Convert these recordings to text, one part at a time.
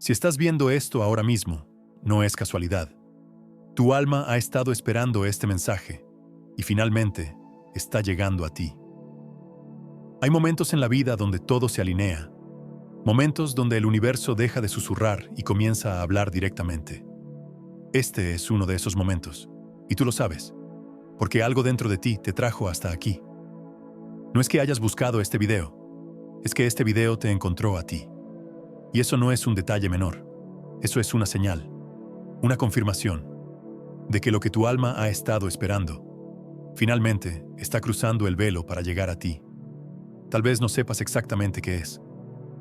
Si estás viendo esto ahora mismo, no es casualidad. Tu alma ha estado esperando este mensaje y finalmente está llegando a ti. Hay momentos en la vida donde todo se alinea, momentos donde el universo deja de susurrar y comienza a hablar directamente. Este es uno de esos momentos, y tú lo sabes, porque algo dentro de ti te trajo hasta aquí. No es que hayas buscado este video, es que este video te encontró a ti. Y eso no es un detalle menor, eso es una señal, una confirmación de que lo que tu alma ha estado esperando, finalmente está cruzando el velo para llegar a ti. Tal vez no sepas exactamente qué es,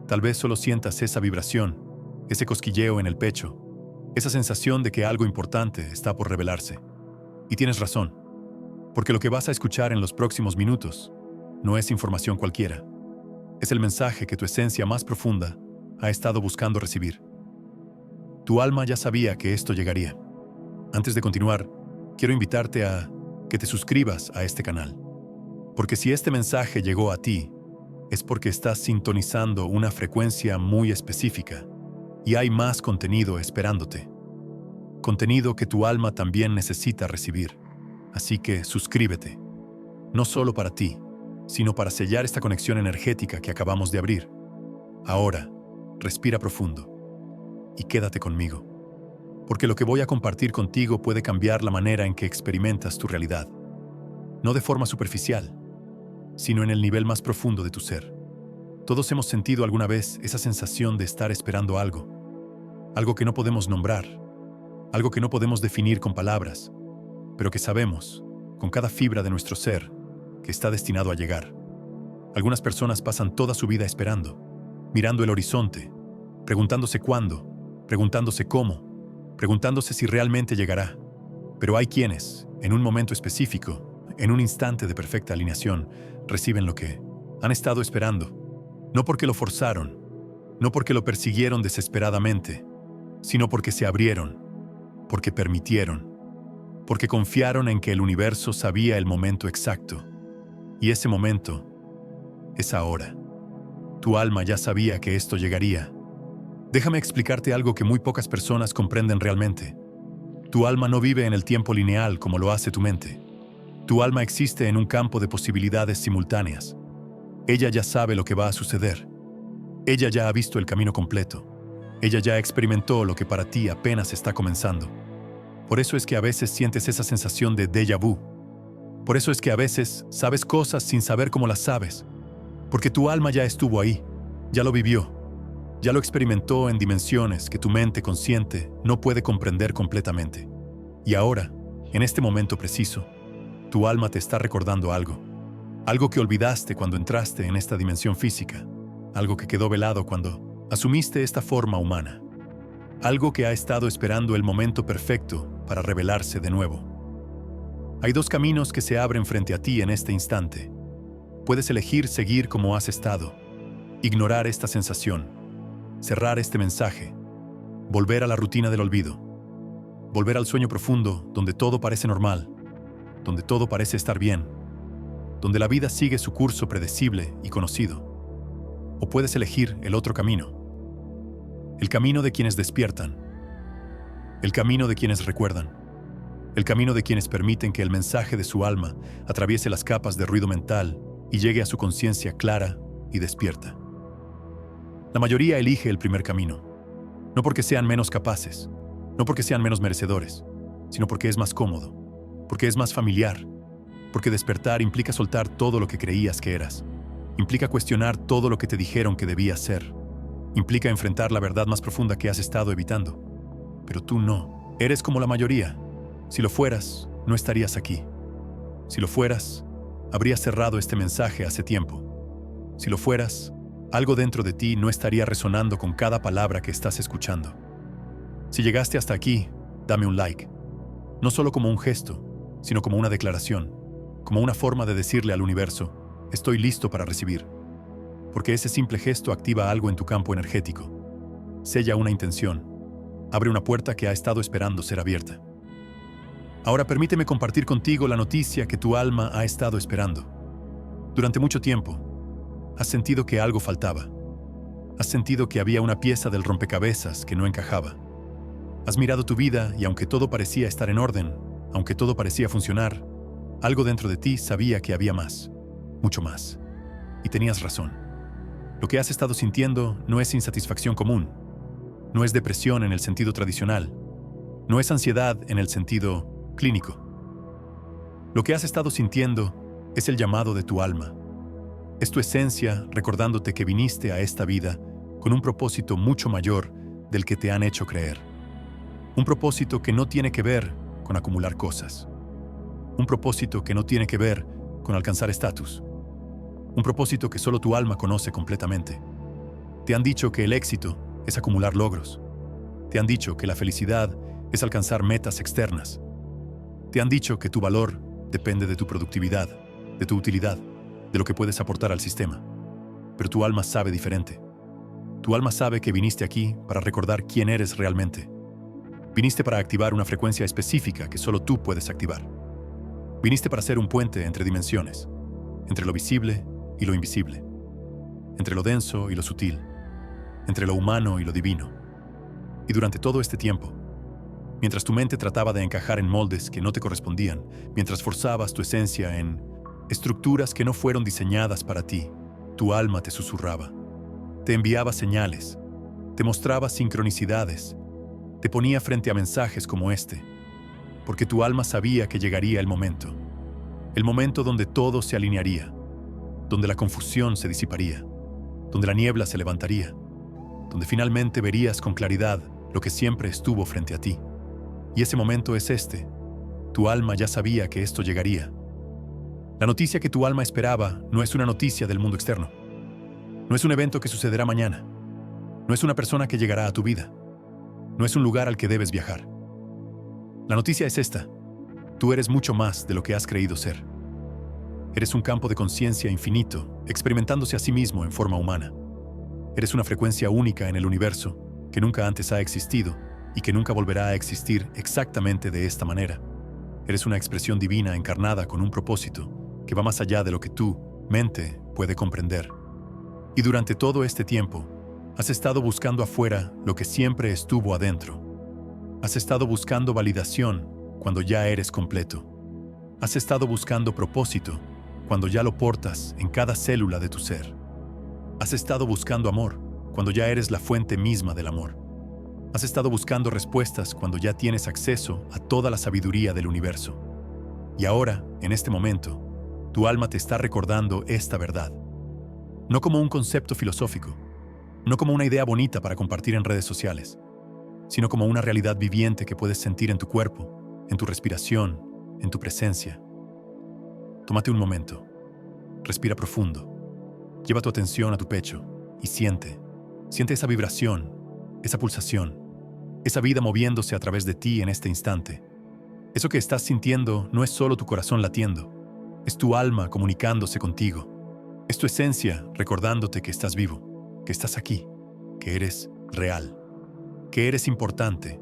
tal vez solo sientas esa vibración, ese cosquilleo en el pecho, esa sensación de que algo importante está por revelarse. Y tienes razón, porque lo que vas a escuchar en los próximos minutos no es información cualquiera. Es el mensaje que tu esencia más profunda ha estado buscando recibir. Tu alma ya sabía que esto llegaría. Antes de continuar, quiero invitarte a que te suscribas a este canal. Porque si este mensaje llegó a ti, es porque estás sintonizando una frecuencia muy específica y hay más contenido esperándote. Contenido que tu alma también necesita recibir. Así que suscríbete. No solo para ti, sino para sellar esta conexión energética que acabamos de abrir. Ahora, respira profundo y quédate conmigo. Porque lo que voy a compartir contigo puede cambiar la manera en que experimentas tu realidad. No de forma superficial, sino en el nivel más profundo de tu ser. Todos hemos sentido alguna vez esa sensación de estar esperando algo. Algo que no podemos nombrar, algo que no podemos definir con palabras, pero que sabemos, con cada fibra de nuestro ser, que está destinado a llegar. Algunas personas pasan toda su vida esperando, mirando el horizonte, preguntándose cuándo, preguntándose cómo, preguntándose si realmente llegará. Pero hay quienes, en un momento específico, en un instante de perfecta alineación, reciben lo que han estado esperando. No porque lo forzaron, no porque lo persiguieron desesperadamente, sino porque se abrieron, porque permitieron, porque confiaron en que el universo sabía el momento exacto. Y ese momento es ahora. Tu alma ya sabía que esto llegaría. Déjame explicarte algo que muy pocas personas comprenden realmente. Tu alma no vive en el tiempo lineal como lo hace tu mente. Tu alma existe en un campo de posibilidades simultáneas. Ella ya sabe lo que va a suceder. Ella ya ha visto el camino completo. Ella ya experimentó lo que para ti apenas está comenzando. Por eso es que a veces sientes esa sensación de déjà vu. Por eso es que a veces sabes cosas sin saber cómo las sabes. Porque tu alma ya estuvo ahí, ya lo vivió, ya lo experimentó en dimensiones que tu mente consciente no puede comprender completamente. Y ahora, en este momento preciso, tu alma te está recordando algo. Algo que olvidaste cuando entraste en esta dimensión física. Algo que quedó velado cuando asumiste esta forma humana. Algo que ha estado esperando el momento perfecto para revelarse de nuevo. Hay dos caminos que se abren frente a ti en este instante. Puedes elegir seguir como has estado, ignorar esta sensación, cerrar este mensaje, volver a la rutina del olvido, volver al sueño profundo donde todo parece normal, donde todo parece estar bien, donde la vida sigue su curso predecible y conocido. O puedes elegir el otro camino, el camino de quienes despiertan, el camino de quienes recuerdan, el camino de quienes permiten que el mensaje de su alma atraviese las capas de ruido mental y llegue a su conciencia clara y despierta. La mayoría elige el primer camino, no porque sean menos capaces, no porque sean menos merecedores, sino porque es más cómodo, porque es más familiar, porque despertar implica soltar todo lo que creías que eras, implica cuestionar todo lo que te dijeron que debías ser, implica enfrentar la verdad más profunda que has estado evitando. Pero tú no, eres como la mayoría. Si lo fueras, no estarías aquí. Si lo fueras, habrías cerrado este mensaje hace tiempo. Si lo fueras, algo dentro de ti no estaría resonando con cada palabra que estás escuchando. Si llegaste hasta aquí, dame un like. No solo como un gesto, sino como una declaración, como una forma de decirle al universo, estoy listo para recibir. Porque ese simple gesto activa algo en tu campo energético. Sella una intención. Abre una puerta que ha estado esperando ser abierta. Ahora permíteme compartir contigo la noticia que tu alma ha estado esperando. Durante mucho tiempo, has sentido que algo faltaba. Has sentido que había una pieza del rompecabezas que no encajaba. Has mirado tu vida y aunque todo parecía estar en orden, aunque todo parecía funcionar, algo dentro de ti sabía que había más, mucho más. Y tenías razón. Lo que has estado sintiendo no es insatisfacción común, no es depresión en el sentido tradicional, no es ansiedad en el sentido clínico. Lo que has estado sintiendo es el llamado de tu alma. Es tu esencia recordándote que viniste a esta vida con un propósito mucho mayor del que te han hecho creer. Un propósito que no tiene que ver con acumular cosas. Un propósito que no tiene que ver con alcanzar estatus. Un propósito que solo tu alma conoce completamente. Te han dicho que el éxito es acumular logros. Te han dicho que la felicidad es alcanzar metas externas. Te han dicho que tu valor depende de tu productividad, de tu utilidad, de lo que puedes aportar al sistema. Pero tu alma sabe diferente. Tu alma sabe que viniste aquí para recordar quién eres realmente. Viniste para activar una frecuencia específica que solo tú puedes activar. Viniste para ser un puente entre dimensiones, entre lo visible y lo invisible, entre lo denso y lo sutil, entre lo humano y lo divino. Y durante todo este tiempo, mientras tu mente trataba de encajar en moldes que no te correspondían, mientras forzabas tu esencia en estructuras que no fueron diseñadas para ti, tu alma te susurraba, te enviaba señales, te mostraba sincronicidades, te ponía frente a mensajes como este, porque tu alma sabía que llegaría el momento donde todo se alinearía, donde la confusión se disiparía, donde la niebla se levantaría, donde finalmente verías con claridad lo que siempre estuvo frente a ti. Y ese momento es este. Tu alma ya sabía que esto llegaría. La noticia que tu alma esperaba no es una noticia del mundo externo. No es un evento que sucederá mañana. No es una persona que llegará a tu vida. No es un lugar al que debes viajar. La noticia es esta. Tú eres mucho más de lo que has creído ser. Eres un campo de conciencia infinito, experimentándose a sí mismo en forma humana. Eres una frecuencia única en el universo, que nunca antes ha existido y que nunca volverá a existir exactamente de esta manera. Eres una expresión divina encarnada con un propósito que va más allá de lo que tu mente puede comprender. Y durante todo este tiempo, has estado buscando afuera lo que siempre estuvo adentro. Has estado buscando validación cuando ya eres completo. Has estado buscando propósito cuando ya lo portas en cada célula de tu ser. Has estado buscando amor cuando ya eres la fuente misma del amor. Has estado buscando respuestas cuando ya tienes acceso a toda la sabiduría del universo. Y ahora, en este momento, tu alma te está recordando esta verdad. No como un concepto filosófico, no como una idea bonita para compartir en redes sociales, sino como una realidad viviente que puedes sentir en tu cuerpo, en tu respiración, en tu presencia. Tómate un momento, respira profundo, lleva tu atención a tu pecho y siente esa vibración, esa pulsación, esa vida moviéndose a través de ti en este instante. Eso que estás sintiendo no es solo tu corazón latiendo, es tu alma comunicándose contigo. Es tu esencia recordándote que estás vivo, que estás aquí, que eres real, que eres importante,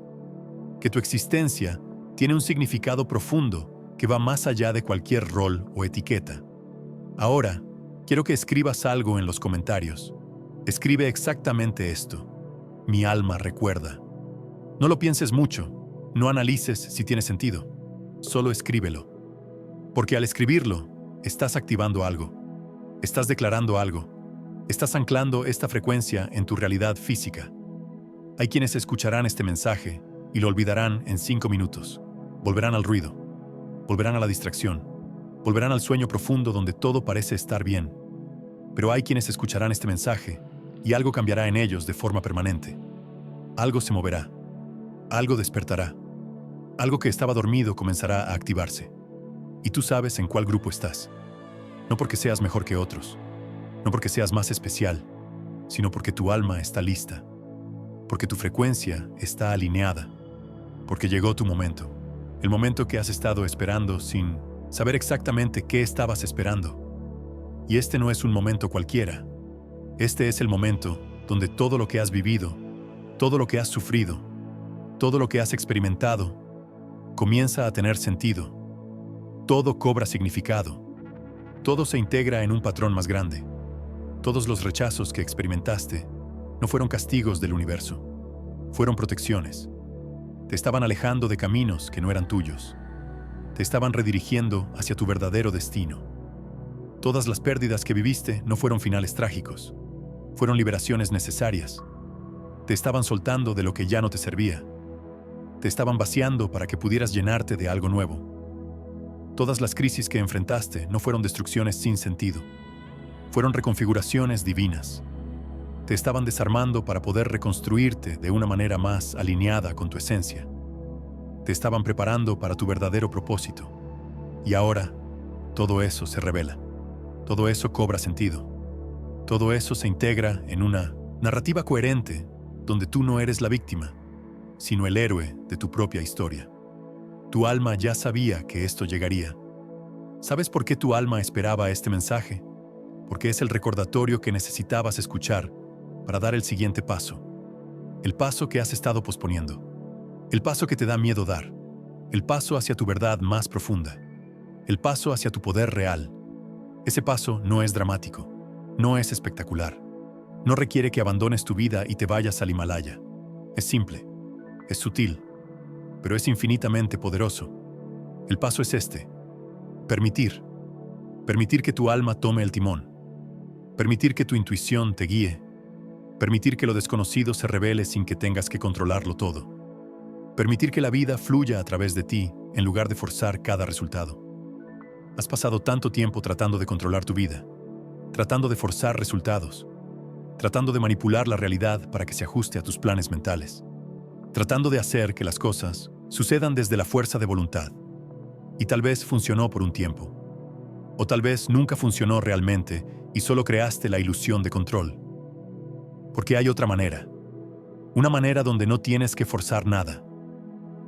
que tu existencia tiene un significado profundo que va más allá de cualquier rol o etiqueta. Ahora, quiero que escribas algo en los comentarios. Escribe exactamente esto. Mi alma recuerda. No lo pienses mucho, no analices si tiene sentido. Solo escríbelo. Porque al escribirlo, estás activando algo. Estás declarando algo. Estás anclando esta frecuencia en tu realidad física. Hay quienes escucharán este mensaje y lo olvidarán en 5 minutos. Volverán al ruido. Volverán a la distracción. Volverán al sueño profundo donde todo parece estar bien. Pero hay quienes escucharán este mensaje y algo cambiará en ellos de forma permanente. Algo se moverá. Algo despertará. Algo que estaba dormido comenzará a activarse. Y tú sabes en cuál grupo estás. No porque seas mejor que otros. No porque seas más especial. Sino porque tu alma está lista. Porque tu frecuencia está alineada. Porque llegó tu momento. El momento que has estado esperando sin saber exactamente qué estabas esperando. Y este no es un momento cualquiera. Este es el momento donde todo lo que has vivido, todo lo que has sufrido, todo lo que has experimentado, comienza a tener sentido. Todo cobra significado. Todo se integra en un patrón más grande. Todos los rechazos que experimentaste, No fueron castigos del universo. Fueron protecciones. Te estaban alejando de caminos que no eran tuyos. Te estaban redirigiendo hacia tu verdadero destino. Todas las pérdidas que viviste no fueron finales trágicos. Fueron liberaciones necesarias. Te estaban soltando de lo que ya no te servía. Te estaban vaciando para que pudieras llenarte de algo nuevo. Todas las crisis que enfrentaste no fueron destrucciones sin sentido. Fueron reconfiguraciones divinas. Te estaban desarmando para poder reconstruirte de una manera más alineada con tu esencia. Te estaban preparando para tu verdadero propósito. Y ahora, todo eso se revela. Todo eso cobra sentido. Todo eso se integra en una narrativa coherente donde tú no eres la víctima, sino el héroe de tu propia historia. Tu alma ya sabía que esto llegaría. ¿Sabes por qué tu alma esperaba este mensaje? Porque es el recordatorio que necesitabas escuchar para dar el siguiente paso. El paso que has estado posponiendo. El paso que te da miedo dar. El paso hacia tu verdad más profunda. El paso hacia tu poder real. Ese paso no es dramático. No es espectacular. No requiere que abandones tu vida y te vayas al Himalaya. Es simple. Es sutil. Pero es infinitamente poderoso. El paso es este. Permitir. Permitir que tu alma tome el timón. Permitir que tu intuición te guíe. Permitir que lo desconocido se revele sin que tengas que controlarlo todo. Permitir que la vida fluya a través de ti en lugar de forzar cada resultado. Has pasado tanto tiempo tratando de controlar tu vida, tratando de forzar resultados, tratando de manipular la realidad para que se ajuste a tus planes mentales, tratando de hacer que las cosas sucedan desde la fuerza de voluntad. Y tal vez funcionó por un tiempo. O tal vez nunca funcionó realmente y solo creaste la ilusión de control. Porque hay otra manera. Una manera donde no tienes que forzar nada.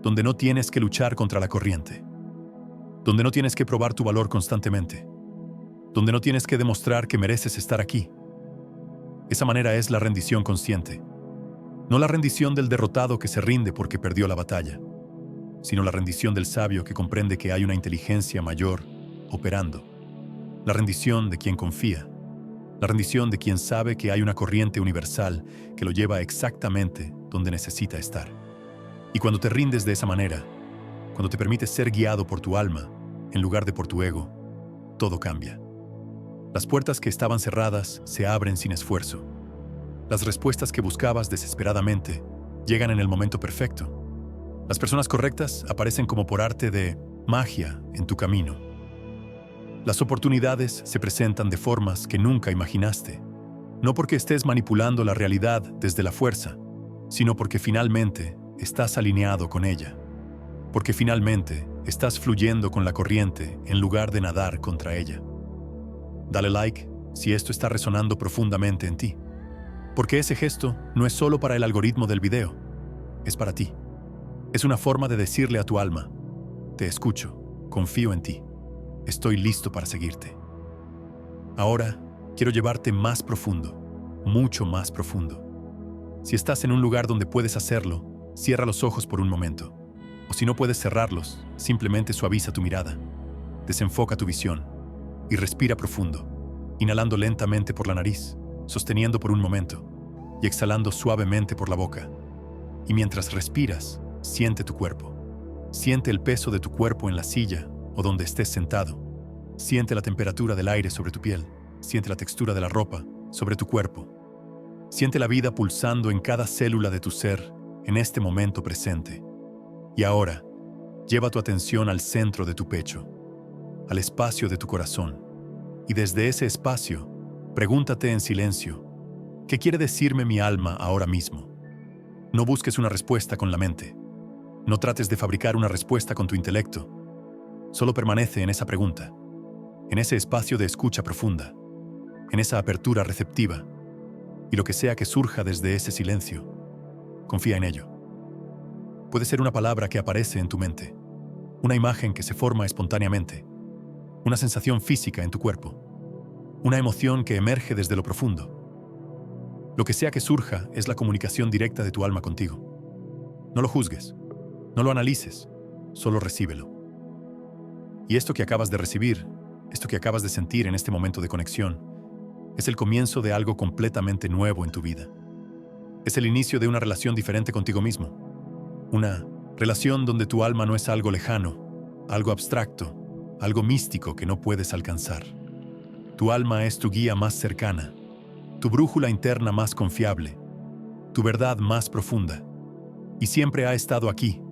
Donde no tienes que luchar contra la corriente. Donde no tienes que probar tu valor constantemente. Donde no tienes que demostrar que mereces estar aquí. Esa manera es la rendición consciente. No la rendición del derrotado que se rinde porque perdió la batalla, sino la rendición del sabio que comprende que hay una inteligencia mayor operando. La rendición de quien confía. La rendición de quien sabe que hay una corriente universal que lo lleva exactamente donde necesita estar. Y cuando te rindes de esa manera, cuando te permites ser guiado por tu alma, en lugar de por tu ego, todo cambia. Las puertas que estaban cerradas se abren sin esfuerzo. Las respuestas que buscabas desesperadamente llegan en el momento perfecto. Las personas correctas aparecen como por arte de magia en tu camino. Las oportunidades se presentan de formas que nunca imaginaste, no porque estés manipulando la realidad desde la fuerza, sino porque finalmente estás alineado con ella, porque finalmente estás fluyendo con la corriente en lugar de nadar contra ella. Dale like si esto está resonando profundamente en ti, porque ese gesto no es solo para el algoritmo del video, es para ti. Es una forma de decirle a tu alma: te escucho, confío en ti, estoy listo para seguirte. Ahora quiero llevarte más profundo, mucho más profundo. Si estás en un lugar donde puedes hacerlo, cierra los ojos por un momento. O si no puedes cerrarlos, simplemente suaviza tu mirada. Desenfoca tu visión y respira profundo, inhalando lentamente por la nariz, sosteniendo por un momento y exhalando suavemente por la boca. Y mientras respiras, siente tu cuerpo. Siente el peso de tu cuerpo en la silla o donde estés sentado. Siente la temperatura del aire sobre tu piel. Siente la textura de la ropa sobre tu cuerpo. Siente la vida pulsando en cada célula de tu ser en este momento presente. Y ahora, lleva tu atención al centro de tu pecho, al espacio de tu corazón. Y desde ese espacio, pregúntate en silencio: ¿qué quiere decirme mi alma ahora mismo? No busques una respuesta con la mente. No trates de fabricar una respuesta con tu intelecto. Solo permanece en esa pregunta, en ese espacio de escucha profunda, en esa apertura receptiva. Y lo que sea que surja desde ese silencio, confía en ello. Puede ser una palabra que aparece en tu mente, una imagen que se forma espontáneamente, una sensación física en tu cuerpo, una emoción que emerge desde lo profundo. Lo que sea que surja es la comunicación directa de tu alma contigo. No lo juzgues, no lo analices, solo recíbelo. Y esto que acabas de recibir, esto que acabas de sentir en este momento de conexión, es el comienzo de algo completamente nuevo en tu vida. Es el inicio de una relación diferente contigo mismo. Una relación donde tu alma no es algo lejano, algo abstracto, algo místico que no puedes alcanzar. Tu alma es tu guía más cercana, tu brújula interna más confiable, tu verdad más profunda. Y siempre ha estado aquí,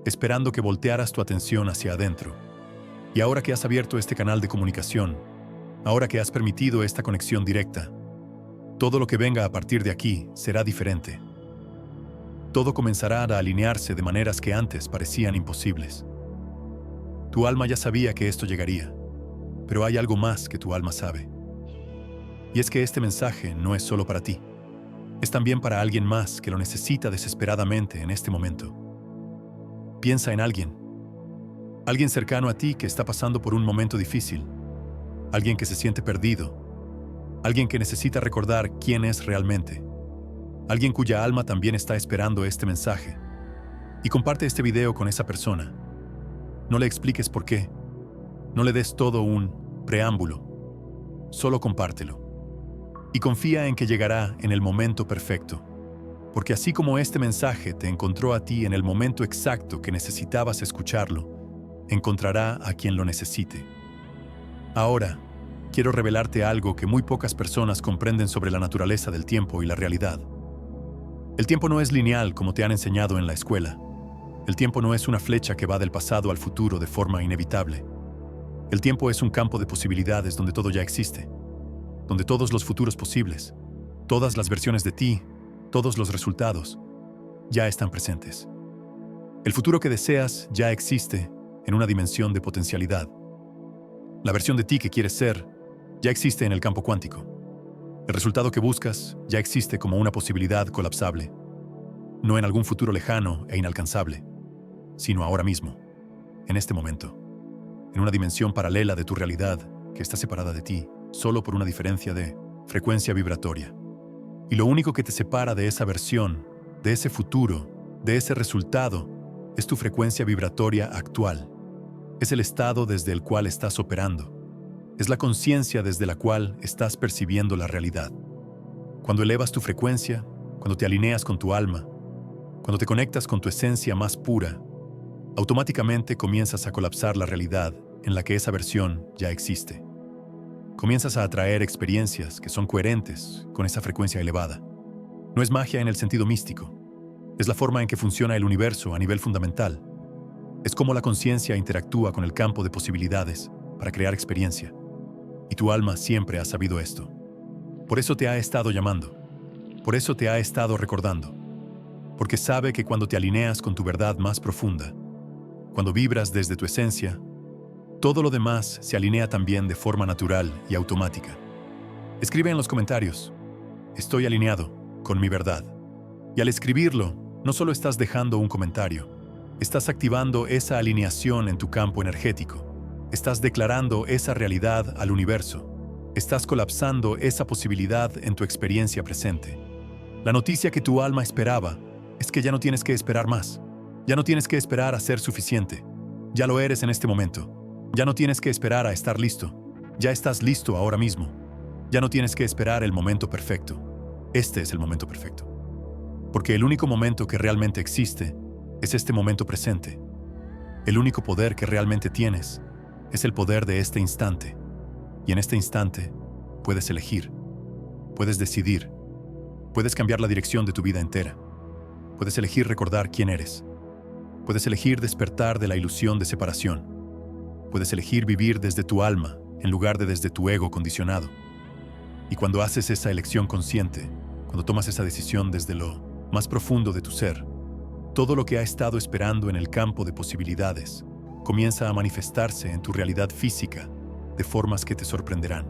esperando que voltearas tu atención hacia adentro. Y ahora que has abierto este canal de comunicación, ahora que has permitido esta conexión directa, todo lo que venga a partir de aquí será diferente. Todo comenzará a alinearse de maneras que antes parecían imposibles. Tu alma ya sabía que esto llegaría, pero hay algo más que tu alma sabe. Y es que este mensaje no es solo para ti. Es también para alguien más que lo necesita desesperadamente en este momento. Piensa en alguien cercano a ti que está pasando por un momento difícil, alguien que se siente perdido, alguien que necesita recordar quién es realmente, alguien cuya alma también está esperando este mensaje. Y comparte este video con esa persona. No le expliques por qué, no le des todo un preámbulo, solo compártelo. Y confía en que llegará en el momento perfecto, porque así como este mensaje te encontró a ti en el momento exacto que necesitabas escucharlo, encontrará a quien lo necesite. Ahora, quiero revelarte algo que muy pocas personas comprenden sobre la naturaleza del tiempo y la realidad. El tiempo no es lineal como te han enseñado en la escuela. El tiempo no es una flecha que va del pasado al futuro de forma inevitable. El tiempo es un campo de posibilidades donde todo ya existe, donde todos los futuros posibles, todas las versiones de ti, todos los resultados, ya están presentes. El futuro que deseas ya existe en una dimensión de potencialidad. La versión de ti que quieres ser ya existe en el campo cuántico. El resultado que buscas ya existe como una posibilidad colapsable, no en algún futuro lejano e inalcanzable, sino ahora mismo, en este momento, en una dimensión paralela de tu realidad que está separada de ti solo por una diferencia de frecuencia vibratoria. Y lo único que te separa de esa versión, de ese futuro, de ese resultado, es tu frecuencia vibratoria actual. Es el estado desde el cual estás operando. Es la conciencia desde la cual estás percibiendo la realidad. Cuando elevas tu frecuencia, cuando te alineas con tu alma, cuando te conectas con tu esencia más pura, automáticamente comienzas a colapsar la realidad en la que esa versión ya existe. Comienzas a atraer experiencias que son coherentes con esa frecuencia elevada. No es magia en el sentido místico. Es la forma en que funciona el universo a nivel fundamental. Es cómo la conciencia interactúa con el campo de posibilidades para crear experiencia. Y tu alma siempre ha sabido esto. Por eso te ha estado llamando. Por eso te ha estado recordando. Porque sabe que cuando te alineas con tu verdad más profunda, cuando vibras desde tu esencia, todo lo demás se alinea también de forma natural y automática. Escribe en los comentarios: estoy alineado con mi verdad. Y al escribirlo, no solo estás dejando un comentario, estás activando esa alineación en tu campo energético. Estás declarando esa realidad al universo. Estás colapsando esa posibilidad en tu experiencia presente. La noticia que tu alma esperaba es que ya no tienes que esperar más. Ya no tienes que esperar a ser suficiente. Ya lo eres en este momento. Ya no tienes que esperar a estar listo. Ya estás listo ahora mismo. Ya no tienes que esperar el momento perfecto. Este es el momento perfecto. Porque el único momento que realmente existe es este momento presente. El único poder que realmente tienes es el poder de este instante. Y en este instante puedes elegir, puedes decidir, puedes cambiar la dirección de tu vida entera. Puedes elegir recordar quién eres. Puedes elegir despertar de la ilusión de separación. Puedes elegir vivir desde tu alma en lugar de desde tu ego condicionado. Y cuando haces esa elección consciente, cuando tomas esa decisión desde lo más profundo de tu ser, todo lo que ha estado esperando en el campo de posibilidades comienza a manifestarse en tu realidad física de formas que te sorprenderán.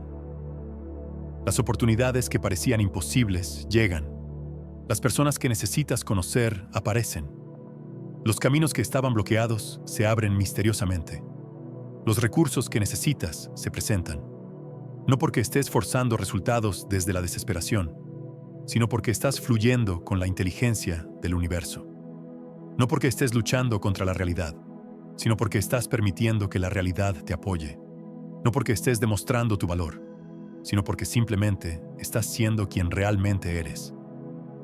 Las oportunidades que parecían imposibles llegan. Las personas que necesitas conocer aparecen. Los caminos que estaban bloqueados se abren misteriosamente. Los recursos que necesitas se presentan. No porque estés forzando resultados desde la desesperación, sino porque estás fluyendo con la inteligencia del universo. No porque estés luchando contra la realidad, sino porque estás permitiendo que la realidad te apoye. No porque estés demostrando tu valor, sino porque simplemente estás siendo quien realmente eres.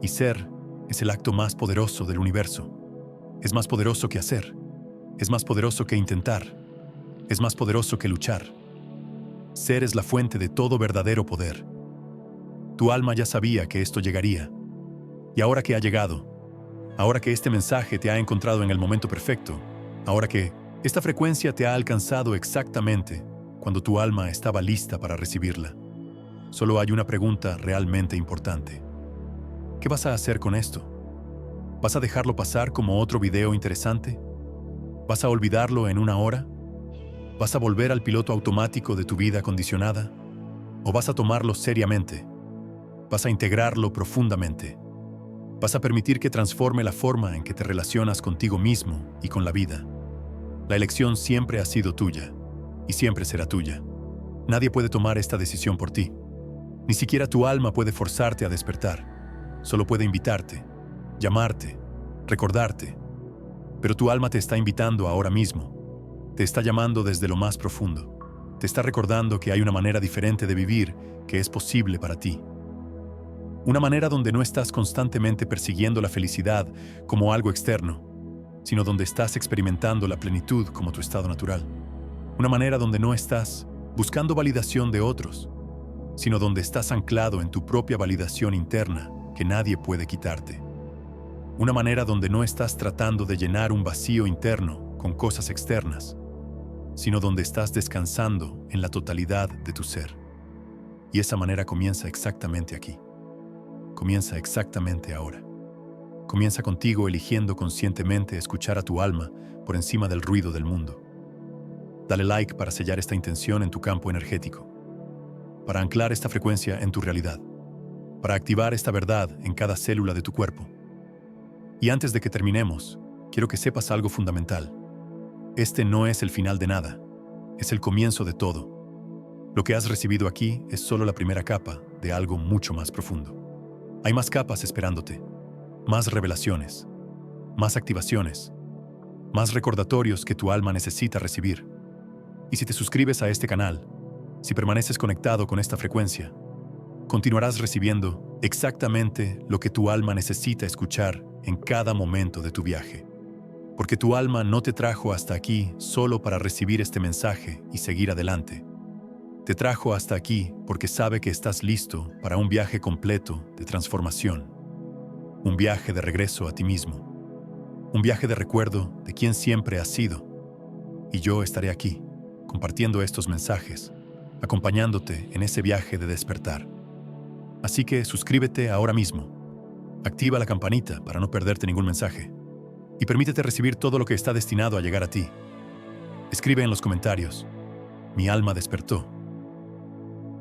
Y ser es el acto más poderoso del universo. Es más poderoso que hacer. Es más poderoso que intentar. Es más poderoso que luchar. Ser es la fuente de todo verdadero poder. Tu alma ya sabía que esto llegaría. Y ahora que ha llegado, ahora que este mensaje te ha encontrado en el momento perfecto, ahora que esta frecuencia te ha alcanzado exactamente cuando tu alma estaba lista para recibirla, solo hay una pregunta realmente importante. ¿Qué vas a hacer con esto? ¿Vas a dejarlo pasar como otro video interesante? ¿Vas a olvidarlo en una hora? ¿Vas a volver al piloto automático de tu vida condicionada? ¿O vas a tomarlo seriamente? ¿Vas a integrarlo profundamente? ¿Vas a permitir que transforme la forma en que te relacionas contigo mismo y con la vida? La elección siempre ha sido tuya y siempre será tuya. Nadie puede tomar esta decisión por ti. Ni siquiera tu alma puede forzarte a despertar. Solo puede invitarte, llamarte, recordarte. Pero tu alma te está invitando ahora mismo. Te está llamando desde lo más profundo. Te está recordando que hay una manera diferente de vivir que es posible para ti. Una manera donde no estás constantemente persiguiendo la felicidad como algo externo, sino donde estás experimentando la plenitud como tu estado natural. Una manera donde no estás buscando validación de otros, sino donde estás anclado en tu propia validación interna que nadie puede quitarte. Una manera donde no estás tratando de llenar un vacío interno con cosas externas, sino donde estás descansando en la totalidad de tu ser. Y esa manera comienza exactamente aquí. Comienza exactamente ahora. Comienza contigo eligiendo conscientemente escuchar a tu alma por encima del ruido del mundo. Dale like para sellar esta intención en tu campo energético, para anclar esta frecuencia en tu realidad, para activar esta verdad en cada célula de tu cuerpo. Y antes de que terminemos, quiero que sepas algo fundamental. Este no es el final de nada, es el comienzo de todo. Lo que has recibido aquí es solo la primera capa de algo mucho más profundo. Hay más capas esperándote, más revelaciones, más activaciones, más recordatorios que tu alma necesita recibir. Y si te suscribes a este canal, si permaneces conectado con esta frecuencia, continuarás recibiendo exactamente lo que tu alma necesita escuchar en cada momento de tu viaje. Porque tu alma no te trajo hasta aquí solo para recibir este mensaje y seguir adelante. Te trajo hasta aquí porque sabe que estás listo para un viaje completo de transformación. Un viaje de regreso a ti mismo. Un viaje de recuerdo de quién siempre has sido. Y yo estaré aquí, compartiendo estos mensajes, acompañándote en ese viaje de despertar. Así que suscríbete ahora mismo. Activa la campanita para no perderte ningún mensaje. Y permítete recibir todo lo que está destinado a llegar a ti. Escribe en los comentarios: mi alma despertó.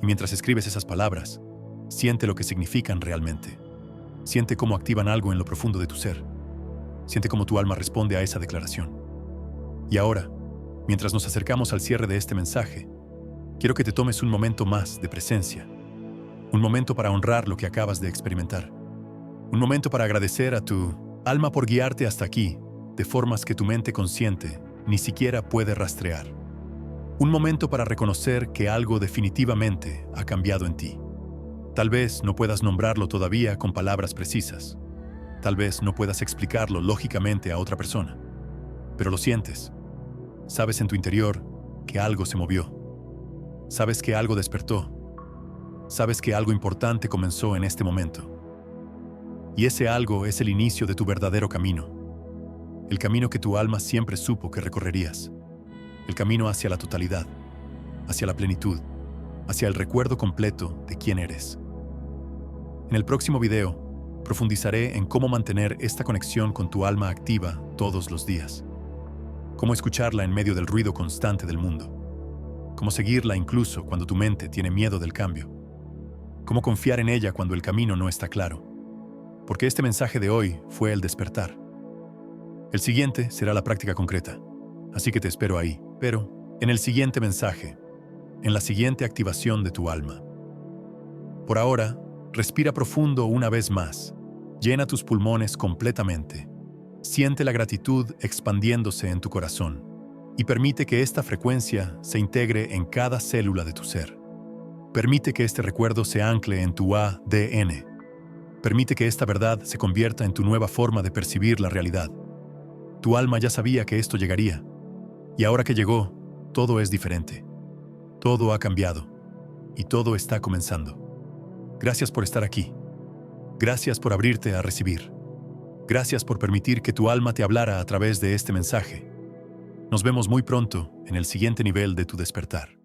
Y mientras escribes esas palabras, siente lo que significan realmente. Siente cómo activan algo en lo profundo de tu ser. Siente cómo tu alma responde a esa declaración. Y ahora, mientras nos acercamos al cierre de este mensaje, quiero que te tomes un momento más de presencia. Un momento para honrar lo que acabas de experimentar. Un momento para agradecer a tu alma por guiarte hasta aquí, de formas que tu mente consciente ni siquiera puede rastrear. Un momento para reconocer que algo definitivamente ha cambiado en ti. Tal vez no puedas nombrarlo todavía con palabras precisas. Tal vez no puedas explicarlo lógicamente a otra persona. Pero lo sientes. Sabes en tu interior que algo se movió. Sabes que algo despertó. Sabes que algo importante comenzó en este momento. Y ese algo es el inicio de tu verdadero camino. El camino que tu alma siempre supo que recorrerías. El camino hacia la totalidad, hacia la plenitud, hacia el recuerdo completo de quién eres. En el próximo video, profundizaré en cómo mantener esta conexión con tu alma activa todos los días. Cómo escucharla en medio del ruido constante del mundo. Cómo seguirla incluso cuando tu mente tiene miedo del cambio. Cómo confiar en ella cuando el camino no está claro. Porque este mensaje de hoy fue el despertar. El siguiente será la práctica concreta, así que te espero ahí, pero en el siguiente mensaje, en la siguiente activación de tu alma. Por ahora, respira profundo una vez más, llena tus pulmones completamente, siente la gratitud expandiéndose en tu corazón y permite que esta frecuencia se integre en cada célula de tu ser. Permite que este recuerdo se ancle en tu ADN. Permite que esta verdad se convierta en tu nueva forma de percibir la realidad. Tu alma ya sabía que esto llegaría, y ahora que llegó, todo es diferente. Todo ha cambiado, y todo está comenzando. Gracias por estar aquí. Gracias por abrirte a recibir. Gracias por permitir que tu alma te hablara a través de este mensaje. Nos vemos muy pronto en el siguiente nivel de tu despertar.